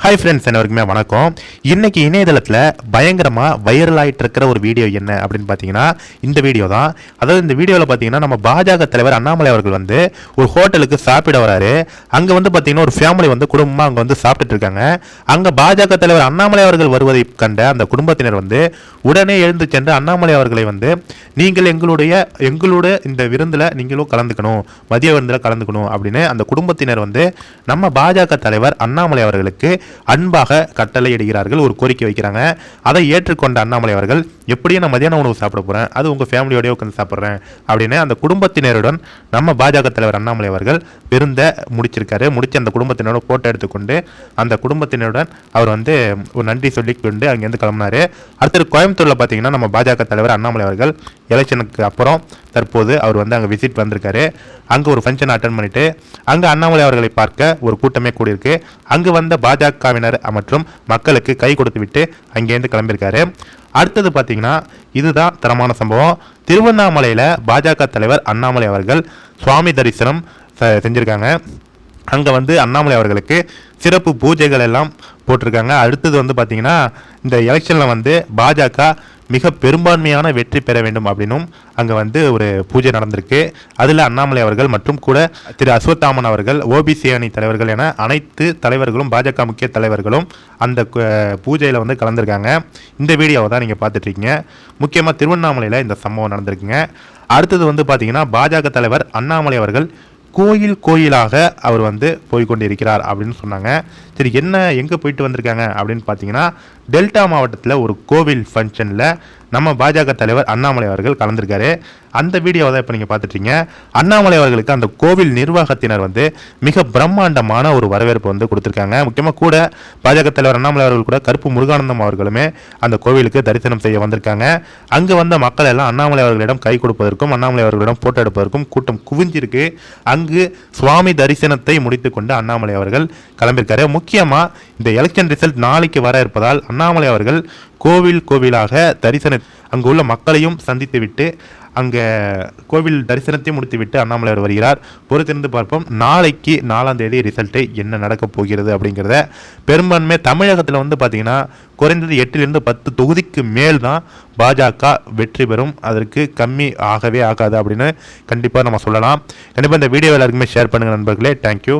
Hi friends, அனைவருக்குமே வணக்கம். இன்னைக்கு இணையதளத்தில் பயங்கரமாக வைரல் ஆகிட்டு இருக்கிற ஒரு வீடியோ என்ன அப்படின்னு பார்த்தீங்கன்னா இந்த வீடியோ தான். அதாவது இந்த வீடியோவில் பார்த்தீங்கன்னா நம்ம பாஜக தலைவர் அண்ணாமலை அவர்கள் வந்து ஒரு ஹோட்டலுக்கு சாப்பிட வராரு. அங்கே வந்து பார்த்தீங்கன்னா ஒரு ஃபேமிலி வந்து குடும்பமாக அங்கே வந்து சாப்பிட்டுட்டு இருக்காங்க. அங்கே பாஜக தலைவர் அண்ணாமலை அவர்கள் வருவதை கண்ட அந்த குடும்பத்தினர் வந்து உடனே எழுந்து சென்று அண்ணாமலை அவர்களை வந்து நீங்கள் எங்களோட இந்த விருந்தில் நீங்களும் கலந்துக்கணும், மதிய விருந்தில் கலந்துக்கணும் அப்படின்னு அந்த குடும்பத்தினர் வந்து நம்ம பாஜக தலைவர் அண்ணாமலை அவர்களுக்கு அன்பாக கட்டளை இடுகிறார்கள், ஒரு கோரிக்கை வைக்கிறாங்க. அதை ஏற்றுக்கொண்ட அண்ணாமலை அவர்கள் எப்படியும் நான் மதியான உணவு சாப்பிட போறேன், அது உங்க ஃபேமிலியோடய உட்காந்து சாப்பிட்றேன் அப்படின்னு அந்த குடும்பத்தினருடன் நம்ம பாஜக தலைவர் அண்ணாமலை அவர்கள் விருந்த முடிச்சிருக்காரு. முடிச்சு அந்த குடும்பத்தினரோட போட்டோ எடுத்துக்கொண்டு அந்த குடும்பத்தினருடன் அவர் வந்து ஒரு நன்றி சொல்லிக்கொண்டு அங்கேருந்து கிளம்பினாரு. அடுத்தது கோயம்புத்தூர்ல பார்த்தீங்கன்னா நம்ம பாஜக தலைவர் அண்ணாமலை அவர்கள் எலெக்ஷனுக்கு அப்புறம் தற்போது அவர் வந்து அங்கே விசிட் வந்திருக்காரு. அங்கே ஒரு ஃபங்க்ஷன் அட்டன் பண்ணிட்டு அங்கே அண்ணாமலை அவர்களை பார்க்க ஒரு கூட்டமே கூடியிருக்கு. அங்கு வந்த பாஜகவினர் மற்றும் மக்களுக்கு கை கொடுத்து விட்டு அங்கேருந்து கிளம்பியிருக்காரு. அடுத்தது பார்த்தீங்கன்னா இதுதான் தரமான சம்பவம். திருவண்ணாமலையில் பாஜக தலைவர் அண்ணாமலை அவர்கள் சுவாமி தரிசனம் செஞ்சுருக்காங்க. அங்கே வந்து அண்ணாமலை அவர்களுக்கு சிறப்பு பூஜைகள் எல்லாம் போட்டிருக்காங்க. அடுத்தது வந்து பார்த்தீங்கன்னா இந்த எலெக்ஷனில் வந்து பாஜக மிக பெரும்பான்மையான வெற்றி பெற வேண்டும் அப்படின்னும் அங்கே வந்து ஒரு பூஜை நடந்திருக்கு. அதில் அண்ணாமலை அவர்கள் மற்றும் கூட திரு அஸ்வத்தாமன் அவர்கள், ஓபிசி அணி தலைவர்கள் என அனைத்து தலைவர்களும் பாஜக முக்கிய தலைவர்களும் அந்த பூஜையில் வந்து கலந்துருக்காங்க. இந்த வீடியோவை தான் நீங்கள் பார்த்துட்ருக்கீங்க. முக்கியமாக திருவண்ணாமலையில் இந்த சம்பவம் நடந்திருக்குங்க. அடுத்தது வந்து பார்த்தீங்கன்னா பாஜக தலைவர் அண்ணாமலை அவர்கள் கோயிலாக அவர் வந்து போய்கொண்டிருக்கிறார் அப்படின்னு சொன்னாங்க. சரி, எங்கே போயிட்டு வந்திருக்காங்க அப்படின்னு பார்த்தீங்கன்னா டெல்டா மாவட்டத்தில் ஒரு கோவில் ஃபங்க்ஷனில் நம்ம பாஜக தலைவர் அண்ணாமலை அவர்கள் கலந்துருக்காரு. அந்த வீடியோவை தான் இப்போ நீங்கள் பார்த்துட்டீங்க. அண்ணாமலை அவர்களுக்கு அந்த கோவில் நிர்வாகத்தினர் வந்து மிக பிரம்மாண்டமான ஒரு வரவேற்பு வந்து கொடுத்துருக்காங்க. முக்கியமாக கூட பாஜக தலைவர் அண்ணாமலை அவர்கள் கூட கருப்பு முருகானந்தம் அவர்களுமே அந்த கோவிலுக்கு தரிசனம் செய்ய வந்திருக்காங்க. அங்கே வந்த மக்கள் எல்லாம் அண்ணாமலை அவர்களிடம் கை கொடுப்பதற்கும் அண்ணாமலை அவர்களிடம் போட்டோ எடுப்பதற்கும் கூட்டம் குவிஞ்சிருக்கு. அங்கு சுவாமி தரிசனத்தை முடித்துக்கொண்டு அண்ணாமலை அவர்கள் கிளம்பியிருக்காரு. முக்கியமாக இந்த எலெக்ஷன் ரிசல்ட் நாளைக்கு வர இருப்பதால் அண்ணாமலை அவர்கள் கோவிலாக அங்கு உள்ள மக்களையும் சந்தித்து விட்டு அங்கே கோவில் தரிசனத்தையும் முடித்துவிட்டு அண்ணாமலை வருகிறார். பொறுத்திருந்து பார்ப்போம். நாளைக்கு 4ஆம் தேதி ரிசல்ட்டு என்ன நடக்க போகிறது அப்படிங்கிறத. பெரும்பான்மை தமிழகத்தில் வந்து பார்த்தீங்கன்னா குறைந்தது 8லிருந்து 10 தொகுதிக்கு மேல் தான் பாஜக வெற்றி பெறும், அதற்கு கம்மி ஆகவே ஆகாது அப்படின்னு கண்டிப்பாக நம்ம சொல்லலாம். கண்டிப்பாக இந்த வீடியோ எல்லாருக்குமே ஷேர் பண்ணுங்கள் நண்பர்களே. தேங்க்யூ.